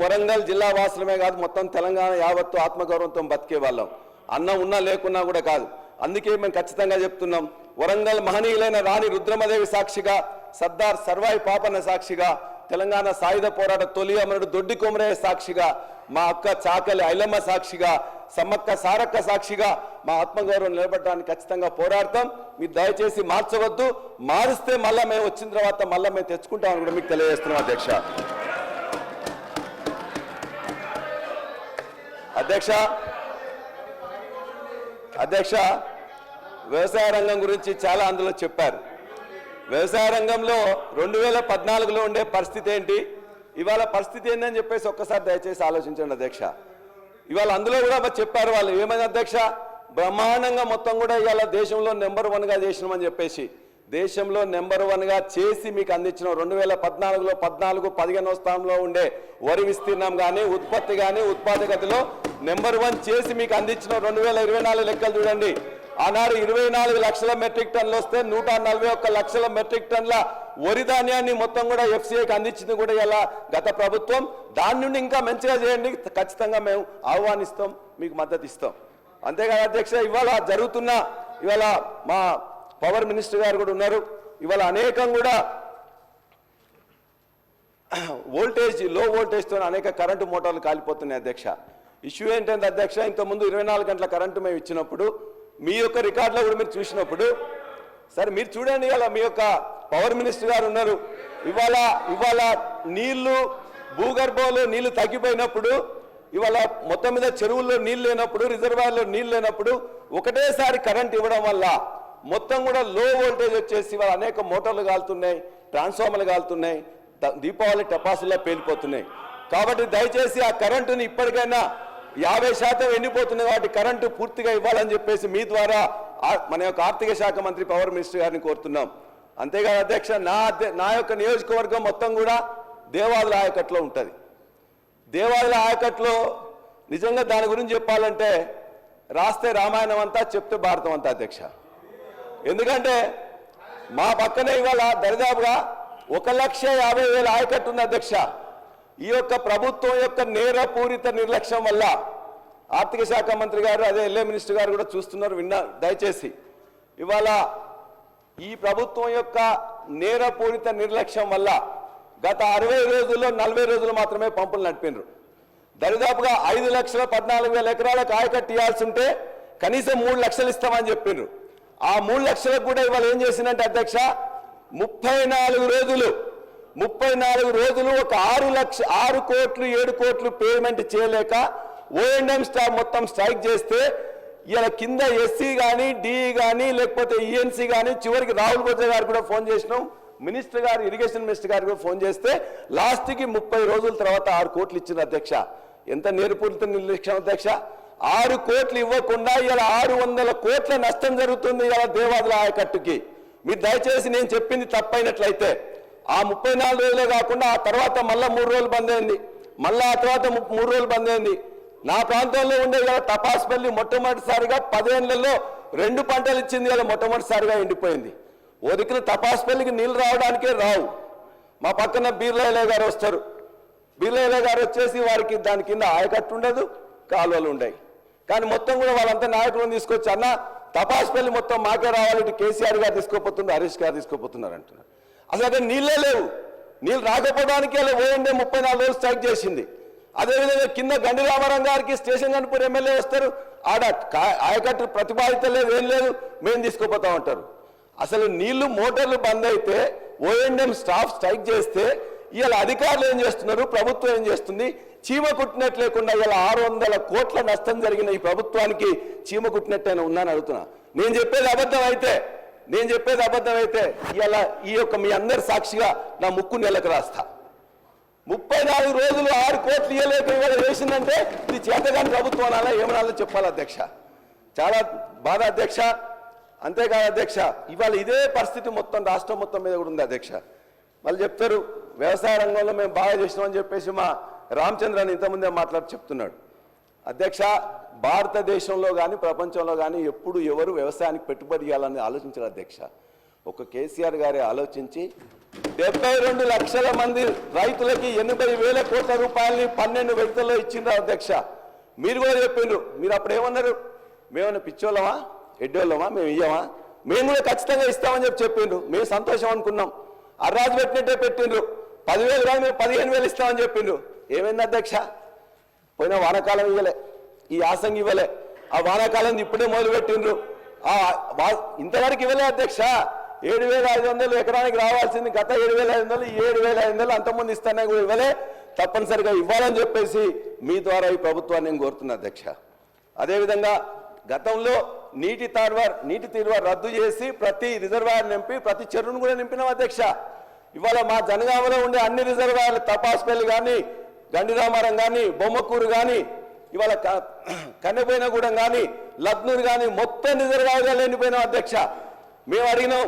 వరంగల్ జిల్లా వాసులమే కాదు మొత్తం తెలంగాణ యావత్తు ఆత్మగౌరవంతో బతికే వాళ్ళం. అన్నం ఉన్నా లేకున్నా కూడా కాదు. అందుకే మేము ఖచ్చితంగా చెప్తున్నాం, వరంగల్ మహనీయులైన రాణి రుద్రమదేవి సాక్షిగా, సర్దార్ సర్వాయి పాపన్న సాక్షిగా, తెలంగాణ సాయుధ పోరాట తొలి అమరుడు దొడ్డి కొమరయ్య సాక్షిగా, మా అక్క చాకలి ఐలమ్మ సాక్షిగా, సమ్మక్క సారక్క సాక్షిగా మా ఆత్మగౌరవం నిలబడడానికి ఖచ్చితంగా పోరాడతాం. మీరు దయచేసి మార్చవద్దు. మారిస్తే మళ్ళీ మేము వచ్చిన తర్వాత మళ్ళీ మేము తెచ్చుకుంటామని కూడా మీకు తెలియజేస్తున్నాం అధ్యక్ష. వ్యవసాయ రంగం గురించి చాలా అందులో చెప్పారు. వ్యవసాయ రంగంలో 2014లో ఉండే పరిస్థితి ఏంటి, ఇవాళ పరిస్థితి ఏంటని చెప్పేసి ఒక్కసారి దయచేసి ఆలోచించండి అధ్యక్ష. ఇవాళ అందులో కూడా చెప్పారు వాళ్ళు ఏమైంది అధ్యక్ష, బ్రహ్మాండంగా మొత్తం కూడా ఇవాళ దేశంలో నెంబర్ 1గా చేసినామని చెప్పేసి దేశంలో నెంబర్ 1గా చేసి మీకు అందించిన 2014లో 14-15వ స్థానంలో ఉండే వరి విస్తీర్ణం కానీ ఉత్పత్తి కానీ ఉత్పాదకతలో నెంబర్ 1 చేసి మీకు అందించిన 2024 లెక్కలు చూడండి. ఆనాడు 24 లక్షల మెట్రిక్ టన్నులు వస్తే 141 లక్షల మెట్రిక్ టన్నుల వరి ధాన్యాన్ని మొత్తం కూడా ఎఫ్సిఐకి అందించింది కూడా ఇలా గత ప్రభుత్వం. దాని నుండి ఇంకా మంచిగా చేయండి, ఖచ్చితంగా మేము ఆహ్వానిస్తాం, మీకు మద్దతు ఇస్తాం. అంతేకాదు అధ్యక్ష, ఇవాళ జరుగుతున్న ఇవాళ మా పవర్ మినిస్టర్ గారు కూడా ఉన్నారు. ఇవాళ అనేకం కూడా వోల్టేజ్ లో వోల్టేజ్తో అనేక కరెంటు మోటార్లు కాలిపోతున్నాయి అధ్యక్ష. ఇష్యూ ఏంటంటే అధ్యక్ష, ఇంతకుముందు 24 గంటల కరెంటు మేము ఇచ్చినప్పుడు మీ యొక్క రికార్డులో కూడా మీరు చూసినప్పుడు సరే మీరు చూడండి, ఇవాళ మీ యొక్క పవర్ మినిస్టర్ గారు ఉన్నారు. ఇవాళ నీళ్లు భూగర్భంలో నీళ్లు తగ్గిపోయినప్పుడు, ఇవాళ మొత్తం మీద చెరువుల్లో నీళ్ళు లేనప్పుడు, రిజర్వాయర్లో నీళ్ళు లేనప్పుడు ఒకటేసారి కరెంట్ ఇవ్వడం వల్ల మొత్తం కూడా లో వోల్టేజ్ వచ్చేసి ఇవాళ అనేక మోటార్లు కాలుతున్నాయి, ట్రాన్స్ఫార్మర్లు కాలుతున్నాయి, దీపావళి టపాసుల్లో పేలిపోతున్నాయి. కాబట్టి దయచేసి ఆ కరెంటుని ఇప్పటికైనా 50% ఎండిపోతుంది కాబట్టి కరెంటు పూర్తిగా ఇవ్వాలని చెప్పేసి మీ ద్వారా మన యొక్క ఆర్థిక శాఖ మంత్రి పవర్ మినిస్టర్ గారిని కోరుతున్నాం. అంతేకాదు అధ్యక్ష, నా యొక్క నియోజకవర్గం మొత్తం కూడా దేవాదుల ఆయకట్లో ఉంటుంది. దేవాదుల ఆయకట్లో నిజంగా దాని గురించి చెప్పాలంటే రాస్తే రామాయణం అంతా చెప్తే భారతం అంతా అధ్యక్ష. ఎందుకంటే మా పక్కనే ఇవాళ దరిదాపుగా 1,50,000 ఆయకట్టు ఉంది అధ్యక్ష. ఈ యొక్క ప్రభుత్వం యొక్క నేరపూరిత నిర్లక్ష్యం వల్ల ఆర్థిక శాఖ మంత్రి గారు అదే ఎల్ఏ మినిస్టర్ గారు కూడా చూస్తున్నారు, విన్నారు దయచేసి. ఇవాళ ఈ ప్రభుత్వం యొక్క నేరపూరిత నిర్లక్ష్యం వల్ల గత 60 రోజుల్లో 40 రోజులు మాత్రమే పంపులు నడిపినారు. దరిదాపుగా 5,14,000 ఎకరాలకు ఆయకట్టు ఇవ్వాల్సి ఉంటే కనీసం 3 లక్షలు ఇస్తామని చెప్పిండ్రు. ఆ 3 లక్షలకు కూడా ఇవాళ ఏం చేసిందంటే అధ్యక్ష, 34 రోజులు ఒక 6 కోట్లు 7 కోట్లు పేమెంట్ చేయలేక ఓఎండ్ఎం స్టాఫ్ మొత్తం స్ట్రైక్ చేస్తే ఇలా కింద ఎస్సీ కానీ డిఈ కానీ లేకపోతే ఈఎన్సీ కానీ చివరికి రాహుల్ బొజ్జ గారు కూడా ఫోన్ చేసినాం, మినిస్టర్ గారు ఇరిగేషన్ మినిస్టర్ గారు కూడా ఫోన్ చేస్తే లాస్ట్కి 30 రోజుల తర్వాత 6 కోట్లు ఇచ్చిన అధ్యక్ష. ఎంత నేర్పూరిత నిర్లక్ష్యం అధ్యక్ష. 6 కోట్లు ఇవ్వకుండా ఇలా 600 కోట్ల నష్టం జరుగుతుంది ఇలా దేవాదుల ఆయకట్టుకి. మీరు దయచేసి నేను చెప్పింది తప్పైనట్లయితే ఆ 34 రోజులే కాకుండా ఆ తర్వాత మళ్ళీ 3 రోజులు బంద్ అయింది, మళ్ళీ ఆ తర్వాత 3 రోజులు బంద్ అయింది. నా ప్రాంతంలో ఉండే ఇలా తపాస్పల్లి మొట్టమొదటిసారిగా 10 ఏళ్లలో 2 పంటలు ఇచ్చింది, ఇలా మొట్టమొదటిసారిగా ఎండిపోయింది. ఓ దిక్కున తపాస్పల్లికి నీళ్ళు రావడానికే రావు. మా పక్కన బీర్లాయలే గారు వస్తారు, బీర్లాయలే గారు వచ్చేసి వారికి దాని కింద ఆయకట్టు ఉండదు, కాలువలు ఉండవు. కానీ మొత్తం కూడా వాళ్ళంతా నాయకులను తీసుకొచ్చి అన్న తపాస్పల్లి మొత్తం మాకే రావాలి, ఇటు కేసీఆర్ గారు తీసుకోపోతున్నారు, హరీష్ గారు తీసుకోపోతున్నారు అంటున్నారు. అసలు అక్కడ నీళ్ళే లేవు. నీళ్ళు రాకపోవడానికి అలా ఓఎండే 34 రోజులు స్ట్రైక్ చేసింది. అదేవిధంగా కింద గండి రామారావు గారికి స్టేషన్ గన్పూర్ ఎమ్మెల్యే వస్తారు, ఆడ ఆయకట్టు ప్రతిపాదిత లేదు, ఏం లేదు, మేము తీసుకోపోతా ఉంటారు. అసలు నీళ్లు మోటార్లు బంద్ అయితే ఓఎండ్ఎం స్టాఫ్ స్ట్రైక్ చేస్తే ఇలా అధికారులు ఏం చేస్తున్నారు, ప్రభుత్వం ఏం చేస్తుంది, చీమ కుట్టినట్టు లేకుండా ఇలా 600 కోట్ల నష్టం జరిగిన ఈ ప్రభుత్వానికి చీమ కుట్టినట్టయినా ఉందని అడుగుతున్నా. నేను చెప్పేది అబద్ధం అయితే ఇలా ఈ యొక్క మీ అందరి సాక్షిగా నా ముక్కు నెలకు రాస్తా. 34 రోజులు 6 కోట్లు ఇవ్వలేక ఇవాళ వేసిందంటే ఇది చేతగాని ప్రభుత్వం అనాలా ఏమనాలో చెప్పాలి అధ్యక్ష. చాలా బాధ అధ్యక్ష. అంతేకాదు అధ్యక్ష, ఇవాళ ఇదే పరిస్థితి మొత్తం రాష్ట్రం మొత్తం మీద కూడా ఉంది అధ్యక్ష. వాళ్ళు చెప్తారు వ్యవసాయ రంగంలో మేము బాగా చేసినామని చెప్పేసి మా రామచంద్రని ఇంతకుముందే మాట్లాడి చెప్తున్నాడు. అధ్యక్ష, భారతదేశంలో కానీ ప్రపంచంలో కానీ ఎప్పుడు ఎవరు వ్యవసాయానికి పెట్టుబడి చేయాలని ఆలోచించారు అధ్యక్ష. ఒక కేసీఆర్ గారి ఆలోచించి 72 లక్షల మంది రైతులకి 80,000 కోట్ల రూపాయలని 12 విడతల్లో ఇచ్చిండ్రు అధ్యక్ష. మీరు కూడా చెప్పిండ్రు. మీరు అప్పుడు ఏమన్నారు? మేమన్నా పిచ్చోళ్ళమా, ఎడ్డోళ్ళమా, మేము ఇయ్యమా? మేము కూడా ఖచ్చితంగా ఇస్తామని చెప్పిండ్రు. మేము సంతోషం అనుకున్నాం. అర్రాజు పెట్టినట్టే పెట్టిండ్రు. 10,000 కాదు మేము 15,000 ఇస్తామని చెప్పిండ్రు. ఏమైంది అధ్యక్ష? పోయిన వానాకాలం ఇవ్వలే, ఈ యాసంగి ఇవ్వలే, ఆ వానాకాలం ఇప్పుడే మొదలు పెట్టిండ్రు. ఇంతవరకు ఇవ్వలే అధ్యక్ష. 7,500 ఎకరానికి రావాల్సింది గత 7,500, 7,500 అంతకుముందు ఇస్తానే కూడా ఇవ్వలే. తప్పనిసరిగా ఇవ్వాలని చెప్పేసి మీ ద్వారా ఈ ప్రభుత్వాన్ని నేను కోరుతున్నా అధ్యక్ష. అదేవిధంగా గతంలో నీటి తీరువారు రద్దు చేసి ప్రతి రిజర్వాయర్ నింపి ప్రతి చెరువును కూడా నింపినాం అధ్యక్ష. ఇవాళ మా జనగామలో ఉండే అన్ని రిజర్వాయర్లు తపాస్పల్లి కానీ, గండిరామారం కానీ, బొమ్మకూరు కానీ, ఇవాళ కన్నెపోయినగూడెం కానీ, లక్నూరు కానీ మొత్తం రిజర్వాయర్లు ఎండిపోయినాం అధ్యక్ష. మేము అడిగినాం,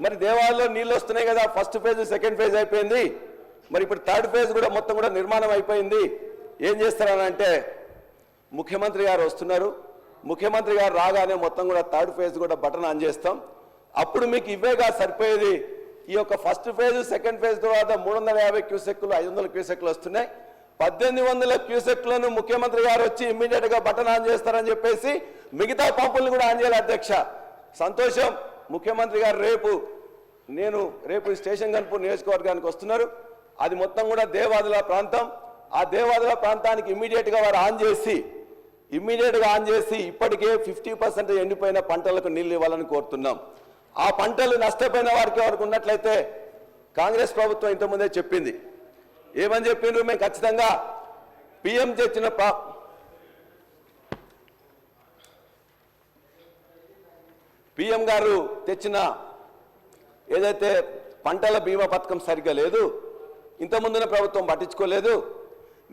మరి దేవాలయంలో నీళ్ళు వస్తున్నాయి కదా, ఫస్ట్ ఫేజ్ సెకండ్ ఫేజ్ అయిపోయింది, మరి ఇప్పుడు థర్డ్ ఫేజ్ కూడా మొత్తం కూడా నిర్మాణం అయిపోయింది, ఏం చేస్తారనంటే ముఖ్యమంత్రి గారు వస్తున్నారు, ముఖ్యమంత్రి గారు రాగానే మొత్తం కూడా థర్డ్ ఫేజ్ కూడా బటన్ ఆన్ చేస్తాం, అప్పుడు మీకు ఇవేగా సరిపోయేది. ఈ యొక్క ఫస్ట్ ఫేజ్ సెకండ్ ఫేజ్ తర్వాత 350 క్యూసెక్కులు 500 క్యూసెక్కులు వస్తున్నాయి. 1800 క్యూసెక్లను ముఖ్యమంత్రి గారు వచ్చి ఇమ్మీడియట్ గా బటన్ ఆన్ చేస్తారని చెప్పేసి మిగతా పంపులను కూడా ఆన్ చేయాలి అధ్యక్ష. సంతోషం. ముఖ్యమంత్రి గారు రేపు స్టేషన్ గన్పూర్ నియోజకవర్గానికి వస్తున్నారు. అది మొత్తం కూడా దేవాదుల ప్రాంతం. ఆ దేవాదుల ప్రాంతానికి ఇమ్మీడియట్ గా వారు ఆన్ చేసి ఇప్పటికే 50% ఎండిపోయిన పంటలకు నీళ్లు ఇవ్వాలని కోరుతున్నాం. ఆ పంటలు నష్టపోయిన వారికి ఉన్నట్లయితే కాంగ్రెస్ ప్రభుత్వం ఇంతకుముందే చెప్పింది. ఏమని చెప్పిండ్రు? మేము ఖచ్చితంగా పిఎం గారు తెచ్చిన ఏదైతే పంటల బీమా పథకం సరిగ్గా లేదు, ఇంతకుముందున ప్రభుత్వం పట్టించుకోలేదు,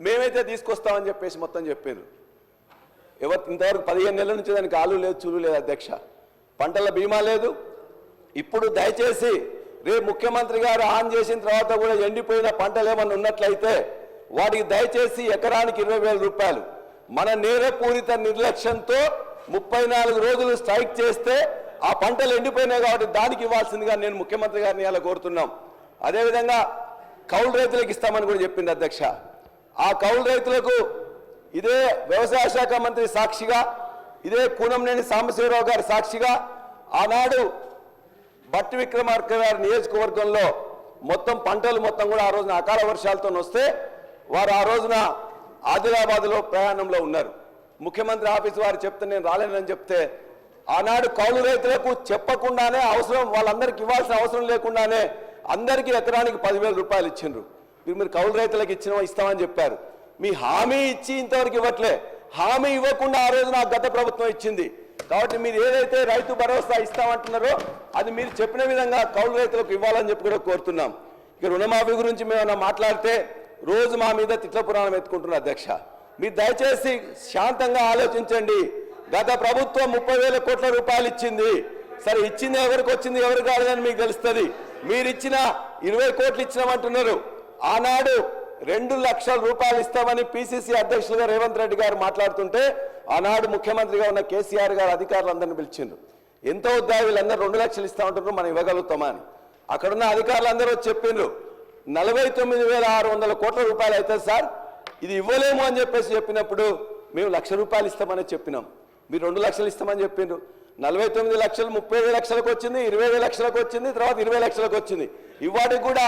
మేమైతే తీసుకొస్తామని చెప్పేసి మొత్తం చెప్పారు. ఇంతవరకు 15 నెలల నుంచి దానికి ఆలు లేదు, చూలు లేదు అధ్యక్ష. పంటల బీమా లేదు. ఇప్పుడు దయచేసి రేపు ముఖ్యమంత్రి గారు ఆన్ చేసిన తర్వాత కూడా ఎండిపోయిన పంటలు ఏమన్నా ఉన్నట్లయితే వాటికి దయచేసి ఎకరానికి 20,000 రూపాయలు. మన నేరపూరిత నిర్లక్ష్యంతో 34 రోజులు స్ట్రైక్ చేస్తే ఆ పంటలు ఎండిపోయినాయి కాబట్టి దానికి ఇవ్వాల్సిందిగా నేను ముఖ్యమంత్రి గారిని ఇలా కోరుతున్నాం. అదేవిధంగా కౌలు రైతులకు ఇస్తామని కూడా చెప్పింది అధ్యక్ష. ఆ కౌలు రైతులకు ఇదే వ్యవసాయ శాఖ మంత్రి సాక్షిగా, ఇదే కూనంనేని సాంబశివరావు గారి సాక్షిగా ఆనాడు భట్టి విక్రమార్క గారి నియోజకవర్గంలో మొత్తం పంటలు మొత్తం కూడా ఆ రోజున అకాల వర్షాలతో వస్తే వారు ఆ రోజున ఆదిలాబాద్లో ప్రయాణంలో ఉన్నారు. ముఖ్యమంత్రి ఆఫీస్ వారు చెప్తే నేను రాలేనని చెప్తే ఆనాడు కౌలు రైతులకు చెప్పకుండానే వాళ్ళందరికీ ఇవ్వాల్సిన అవసరం లేకుండానే అందరికీ ఎకరానికి 10,000 రూపాయలు ఇచ్చిండ్రు. మీరు కౌలు రైతులకు ఇస్తామని చెప్పారు. మీ హామీ ఇచ్చి ఇంతవరకు ఇవ్వట్లే. హామీ ఇవ్వకుండా ఆ రోజున గత ప్రభుత్వం ఇచ్చింది. కాబట్టి మీరు ఏదైతే రైతు భరోసా ఇస్తామంటున్నారో అది మీరు చెప్పిన విధంగా కౌలు రైతులకు ఇవ్వాలని చెప్పి కూడా కోరుతున్నాం. ఇక రుణమాఫీ గురించి మేము మాట్లాడితే రోజు మా మీద తిట్ల పురాణం ఎత్తుకుంటున్నారు అధ్యక్ష. మీరు దయచేసి శాంతంగా ఆలోచించండి. గత ప్రభుత్వం 30,000 కోట్ల రూపాయలు ఇచ్చింది. సరే, ఇచ్చింది ఎవరికి వచ్చింది ఎవరికి కాలేదని మీకు తెలుస్తుంది. మీరు ఇచ్చిన 20 కోట్లు ఇచ్చినామంటున్నారు. ఆనాడు 2 లక్షల రూపాయలు ఇస్తామని పిసిసి అధ్యక్షులుగా రేవంత్ రెడ్డి గారు మాట్లాడుతుంటే ఆనాడు ముఖ్యమంత్రిగా ఉన్న కేసీఆర్ గారు అధికారులందరినీ పిలిచిండ్రు. ఎంత వద్దా వీళ్ళందరూ 2 లక్షలు ఇస్తామంటున్నారు, మనం ఇవ్వగలుగుతామా అని. అక్కడున్న అధికారులందరూ చెప్పిండ్రు 49,600 కోట్ల రూపాయలు అవుతుంది సార్, ఇది ఇవ్వలేము అని చెప్పినప్పుడు మేము 1,00,000 రూపాయలు ఇస్తామని చెప్పినాం. మీరు 2 లక్షలు ఇస్తామని చెప్పిండ్రు. 49 లక్షలు 30 లక్షలకు వచ్చింది, 20 లక్షలకు వచ్చింది, తర్వాత 20 లక్షలకు వచ్చింది. ఇవాటికి కూడా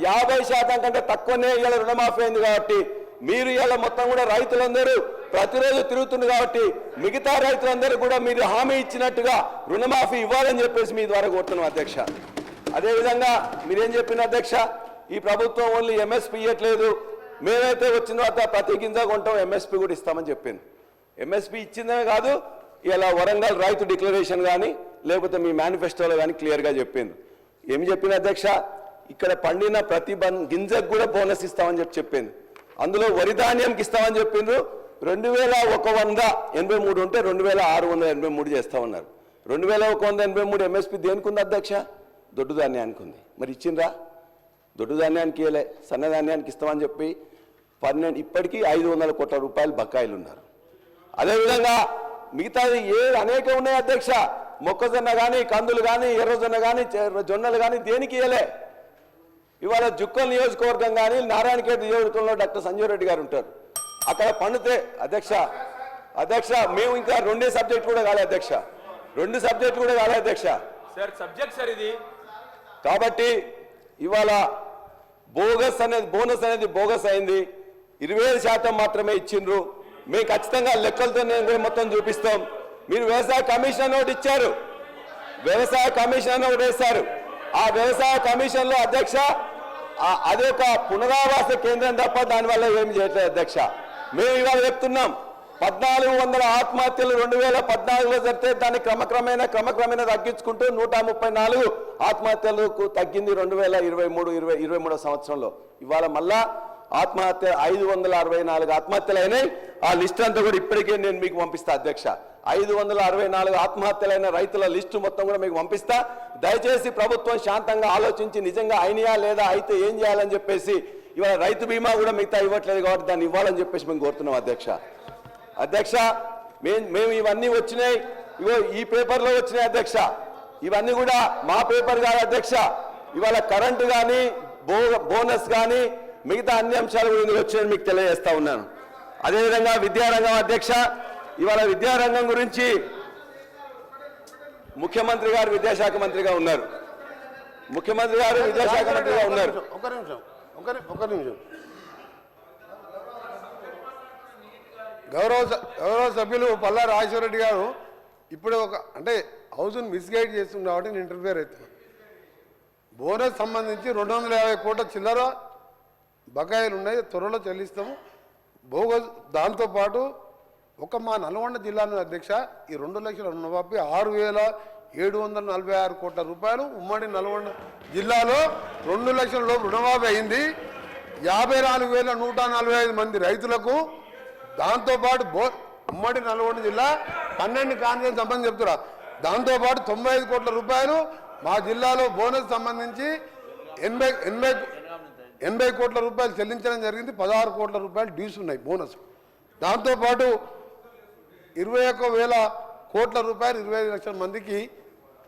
50% కంటే తక్కువనే ఇవాళ రుణమాఫీ అయింది. కాబట్టి మీరు ఇవాళ మొత్తం కూడా రైతులందరూ ప్రతిరోజు తిరుగుతుంది కాబట్టి మిగతా రైతులందరూ కూడా మీరు హామీ ఇచ్చినట్టుగా రుణమాఫీ ఇవ్వాలని చెప్పేసి మీ ద్వారా కోరుతున్నాం అధ్యక్ష. అదేవిధంగా మీరేం చెప్పిన అధ్యక్ష, ఈ ప్రభుత్వం ఓన్లీ ఎంఎస్పీ ఇవ్వట్లేదు, మేమైతే వచ్చిన తర్వాత ప్రతి గింజ కొంటాం ఎంఎస్పీ కూడా ఇస్తామని చెప్పింది. ఎంఎస్పీ ఇచ్చిందే కాదు, ఇలా వరంగల్ రైతు డిక్లరేషన్ కానీ లేకపోతే మీ మేనిఫెస్టోలో కానీ క్లియర్గా చెప్పింది. ఏమి చెప్పిన అధ్యక్ష, ఇక్కడ పండిన ప్రతి గింజకు కూడా బోనస్ ఇస్తామని చెప్పింది. అందులో వరి ధాన్యంకి ఇస్తామని చెప్పిండ్రు. 2,183 ఉంటే 2,683 చేస్తామన్నారు. 2,183 ఎంఎస్పీ దేనికి ఉంది అధ్యక్ష? దొడ్డు ధాన్యానికి ఉంది. మరి ఇచ్చిండ్రా? దొడ్డు ధాన్యానికి ఇవ్వలే, సన్నధాన్యానికి ఇస్తామని చెప్పి ఇప్పటికీ 500 కోట్ల రూపాయలు బకాయిలు ఉన్నారు. అదేవిధంగా మిగతాది అనేక ఉన్నాయి అధ్యక్ష. మొక్కజొన్న కానీ, కందులు కానీ, ఎర్రజొన్న కానీ, జొన్నలు కానీ దేనికి ఇవ్వలే. ఇవాళ జుక్కల్ నియోజకవర్గం కానీ నారాయణఖేడ్ నియోజకవర్గంలో డాక్టర్ సంజీవ్ రెడ్డి గారు ఉంటారు. అక్కడ పండితే అధ్యక్ష మేము ఇంకా 2 సబ్జెక్ట్ కూడా కాలే అధ్యక్ష, 2 సబ్జెక్టులు కూడా కాలే అధ్యక్ష. సార్ సబ్జెక్ట్ సార్ ఇది. కాబట్టి ఇవాళ బోనస్ అనేది బోగస్ అయింది. 25% మాత్రమే ఇచ్చిండ్రు. మేము ఖచ్చితంగా లెక్కలతో నేను మొత్తం చూపిస్తాం. మీరు వ్యవసాయ కమిషన్ ఒకటి ఇచ్చారు, వ్యవసాయ కమిషన్ ఒకటి వేశారు. ఆ వ్యవసాయ కమిషన్లో అధ్యక్ష అది ఒక పునరావాస కేంద్రం తప్ప దానివల్ల ఏమి చేయట్లేదు అధ్యక్ష. మేము ఇవాళ చెప్తున్నాం 1400 ఆత్మహత్యలు 2014లో జరిగితే దాన్ని క్రమక్రమేణా తగ్గించుకుంటూ 134 ఆత్మహత్యలకు తగ్గింది 2023 సంవత్సరంలో. ఇవాళ మళ్ళా ఆత్మహత్య 564 ఆత్మహత్యలు అయినాయి. ఆ లిస్ట్ అంతా కూడా ఇప్పటికే నేను మీకు పంపిస్తా అధ్యక్ష. 564 ఆత్మహత్యలైన రైతుల లిస్టు మొత్తం కూడా మీకు పంపిస్తా. దయచేసి ప్రభుత్వం శాంతంగా ఆలోచించి నిజంగా అయినాయా లేదా, అయితే ఏం చేయాలని చెప్పేసి ఇవాళ రైతు బీమా కూడా మిగతా ఇవ్వట్లేదు కాబట్టి దాన్ని ఇవ్వాలని చెప్పేసి మేము కోరుతున్నాం అధ్యక్ష. మేము ఇవన్నీ వచ్చినాయి, ఇవో ఈ పేపర్లో వచ్చినాయి అధ్యక్ష. ఇవన్నీ కూడా మా పేపర్ కాదు అధ్యక్ష. ఇవాళ కరెంటు కానీ, బోనస్ కానీ, మిగతా అన్ని అంశాలు కూడా ఇందులో వచ్చాయని మీకు తెలియజేస్తా ఉన్నాను. అదేవిధంగా విద్యారంగం అధ్యక్ష, ఇవాళ విద్యారంగం గురించి ముఖ్యమంత్రి గారు విద్యాశాఖ మంత్రిగా ఉన్నారు. ముఖ్యమంత్రి గారు విద్యాశాఖ మంత్రిగా ఉన్నారు. ఒక నిమిషం. గౌరవ సభ్యులు పల్లా రాజేశ్వర రెడ్డి గారు ఇప్పుడు అంటే హౌస్ను మిస్గైడ్ చేస్తుంది కాబట్టి నేను ఇంటర్ఫియర్ అవుతున్నాను. బోనస్ సంబంధించి 250 కోట్ల చిల్లర బకాయిలు ఉన్నాయి, త్వరలో చెల్లిస్తాము. దాంతోపాటు మా నల్గొండ జిల్లాలో అధ్యక్ష ఈ 2 లక్షల రుణమాఫీ 6,746 కోట్ల రూపాయలు ఉమ్మడి నల్గొండ జిల్లాలో 2 లక్షల లోపు రుణమాఫీ అయింది. 54,145 మంది రైతులకు. దాంతోపాటు ఉమ్మడి నల్గొండ జిల్లా 12 కాన్ఫరెన్స్ సంబంధించి చెప్తున్నా. దాంతోపాటు 95 కోట్ల రూపాయలు మా జిల్లాలో బోనస్ సంబంధించి 80 కోట్ల రూపాయలు చెల్లించడం జరిగింది. 16 కోట్ల రూపాయలు డ్యూస్ ఉన్నాయి బోనస్. దాంతోపాటు 21,000 కోట్ల రూపాయలు 25 లక్షల మందికి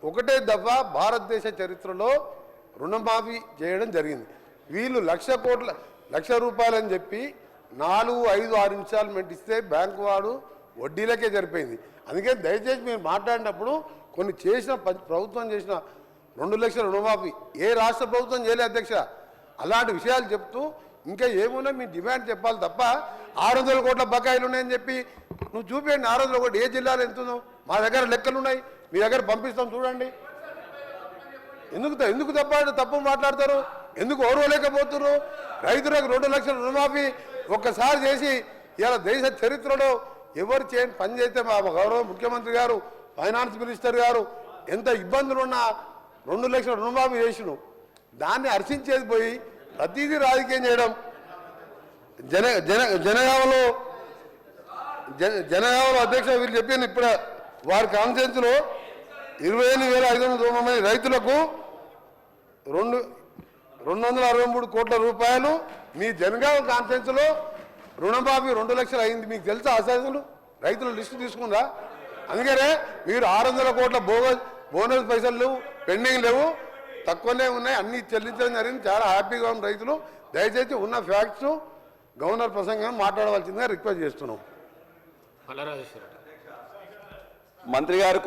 ఒకటే దఫా భారతదేశ చరిత్రలో రుణమాఫీ చేయడం జరిగింది. వీళ్ళు 1,00,00,000 రూపాయలు అని చెప్పి 4, 5, 6 ఇన్స్టాల్మెంట్ ఇస్తే బ్యాంకు వాడు వడ్డీలకే సరిపోయింది. అందుకని దయచేసి మీరు మాట్లాడినప్పుడు కొన్ని ప్రభుత్వం చేసిన 2 లక్షల రుణమాఫీ ఏ రాష్ట్ర ప్రభుత్వం చేయలేదు అధ్యక్ష. అలాంటి విషయాలు చెప్తూ ఇంకా ఏమున్నా మీ డిమాండ్ చెప్పాలి తప్ప 600 కోట్ల బకాయిలు ఉన్నాయని చెప్పి నువ్వు చూపించండి. 600 కోట్లు ఏ జిల్లాలో ఎంతుందో మా దగ్గర లెక్కలు ఉన్నాయి, మీ దగ్గర పంపిస్తాం చూడండి. ఎందుకు తప్పు మాట్లాడతారు? ఎందుకు ఓర్వలేకపోతున్నారు? రైతులకు 2 లక్షల రుణమాఫీ ఒక్కసారి చేసి ఇలా దేశ చరిత్రలో ఎవరు చేయని పని చేస్తే మా గౌరవ ముఖ్యమంత్రి గారు, ఫైనాన్స్ మినిస్టర్ గారు ఎంత ఇబ్బందులున్నా 2 లక్షల రుణమాఫీ చేసిను. దాన్ని హర్షించేది పోయి ప్రతిదీ రాజకీయం చేయడం. జనగామలో అధ్యక్ష వీళ్ళు చెప్పాను ఇప్పుడు వారి కాన్ఫరెన్స్లో 28,509 మంది రైతులకు 263 కోట్ల రూపాయలు మీ జనగామ కాన్ఫరెన్స్లో రుణమాఫీ 2 లక్షలు అయింది. మీకు తెలుసా అసలు రైతుల లిస్టు తీసుకుందా? అందుకనే మీరు 600 కోట్ల బోనస్ పైసలు లేవు, పెండింగ్ లేవు, తక్కువనే ఉన్నాయి, అన్ని చెల్లించడం జరిగింది. చాలా హ్యాపీగా ఉన్న రైతులు. దయచేసి ఉన్న ఫ్యాక్ట్స్ గవర్నర్ ప్రసంగం మాట్లాడవలసిందిగా రిక్వెస్ట్ చేస్తున్నాం. పల్లా రాజేశ్వర మంత్రి గారు